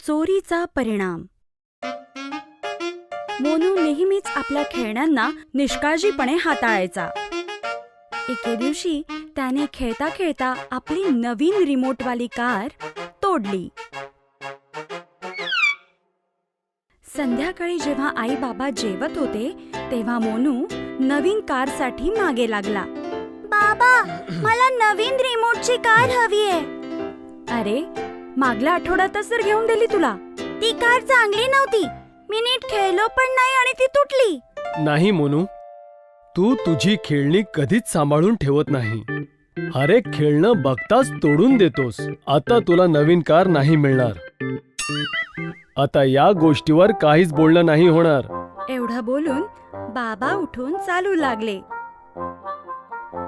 चोरीचा परिणाम. मोनू नेहमीच आपल्या खेळण्यांना निष्काळजीपणे हाताळायचा. एके दिवशी त्याने खेळता खेळता आपली नवीन रिमोटवाली कार तोडली. संध्याकाळी जेव्हा आई बाबा जेवत होते तेव्हा मोनू नवीन कारसाठी मागे लागला. बाबा, मला नवीन रिमोटची कार हवी आहे. अरे, मागल्या आठवड्यातच तर घेऊन दिली तुला. ती कार चांगली नव्हती. मी नीट खेळलो पण नाही आणि ती तुटली. नाही मोनू, तू तुझी खेळणी कधीच सांभाळून ठेवत नाही. हर एक खेळणं बघताच तोडून देतोस. आता तुला नवीन कार नाही मिळणार. आता या गोष्टीवर काहीच बोलणं नाही होणार. एवढं बोलून बाबा उठून चालू लागले.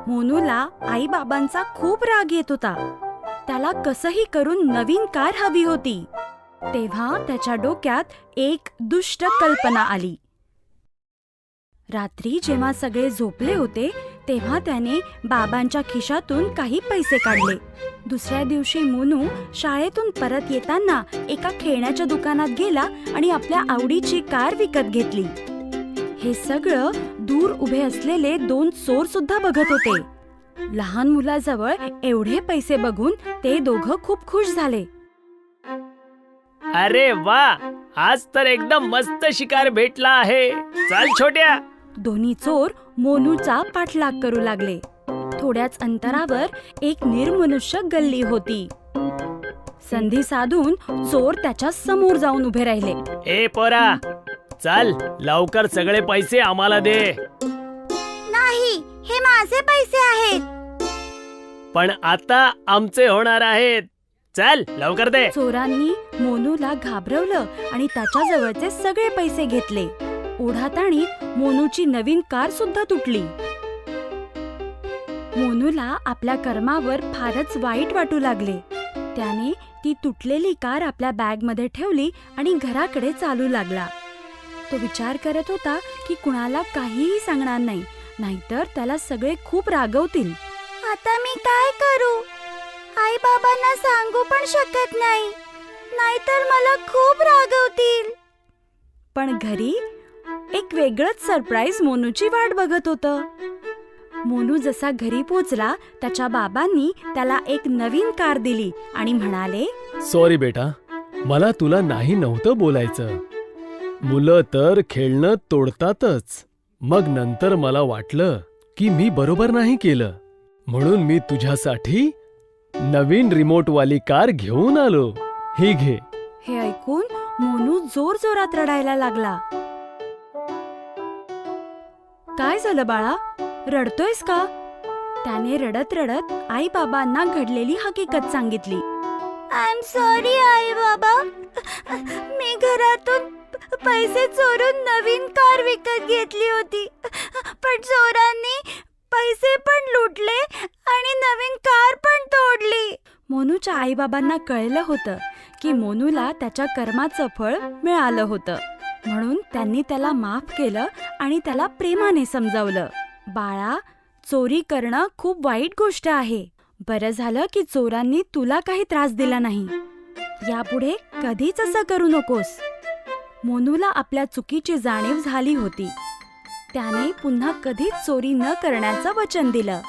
मोनूला आई बाबांचा खूप राग येत होता. त्याला कसंही करून नवीन कार हवी होती. तेव्हा त्याच्या डोक्यात एक दुष्ट कल्पना आली. रात्री जेव्हा सगळे झोपले होते तेव्हा त्याने बाबांच्या खिशातून काही पैसे काढले. दुसऱ्या दिवशी मोनू शाळेतून परत येताना एका खेळण्याच्या दुकानात गेला आणि आपल्या आवडीची कार विकत घेतली. हे सगळं दूर उभे असलेले 2 चोर सुद्धा बघत होते. लहान मुलाजवळ एवढे पैसे बघून ते दोघं खूप खुश झाले. अरे वा, आज तर एकदम मस्त शिकार भेटला आहे. चल छोट्या. दोन्ही चोर मोनूचा पाठलाग करू लागले. थोड्याच अंतरावर एक निर्मनुष्य गल्ली होती. संधी साधून चोर त्याच्या समोर जाऊन उभे राहिले. ए पोरा, चल लवकर सगळे पैसे आम्हाला दे. नाही, हे माझे पैसे आहेत. पण आता आमचे होणार आहेत. चल लवकर दे. चोरांनी मोनूला घाबरवलं आणि त्याच्या जवळचे सगळे पैसे घेतले. ओढाताणी मोनूची नवीन कार सुद्धा तुटली. मोनूला आपल्या कर्मावर फारच वाईट वाटू लागले. त्याने ती तुटलेली कार आपल्या बॅगमध्ये ठेवली आणि घराकडे चालू लागला. तो विचार करत होता की कुणाला काहीही सांगणार नाही, नाहीतर त्याला सगळे खूप रागवतील. आता मी काय करू? आई बाबांना सांगू पण शकत नाही, नाहीतर मला खूप रागवतील. पण घरी एक वेगळंच सरप्राईज मोनूची वाट बघत होतं. मोनू जसा घरी पोचला त्याच्या बाबांनी त्याला एक नवीन कार दिली आणि म्हणाले, सॉरी बेटा, मला तुला नाही नव्हतं बोलायचं. मुलं तर खेळणं तोडतातच. मग नंतर मला वाटलं की मी बरोबर नाही केलं, म्हणून मी तुझ्यासाठी नवीन रिमोटवाली कार घेऊन आलो. ही घे. हे ऐकून मोनू जोर जोरात रडायला लागला. काय झालं बाळा, रडतोयस का? त्याने रडत रडत आई बाबांना घडलेली हकीकत सांगितली. आय एम सॉरी आई बाबा, मी घरातून पैसे चोरून नवीन कार विकत घेतली होती, पण चोरांनी पैसे पण लुटले आणि नवीन कार पण तोडली. मोनूच्या आई बाबांना कळलं होतं की मोनूला त्याच्या कर्माचं फळ मिळालं होतं, म्हणून त्यांनी त्याला माफ केलं आणि त्याला प्रेमाने समजावलं. बाळा, चोरी करणं खूप वाईट गोष्ट आहे. बरं झालं की चोरांनी तुला काही त्रास दिला नाही. यापुढे कधीच असं करू नकोस. मोनूला आपल्या चुकीची जाणीव झाली होती. त्याने पुन्हा कधीच चोरी न करण्याचं वचन दिलं.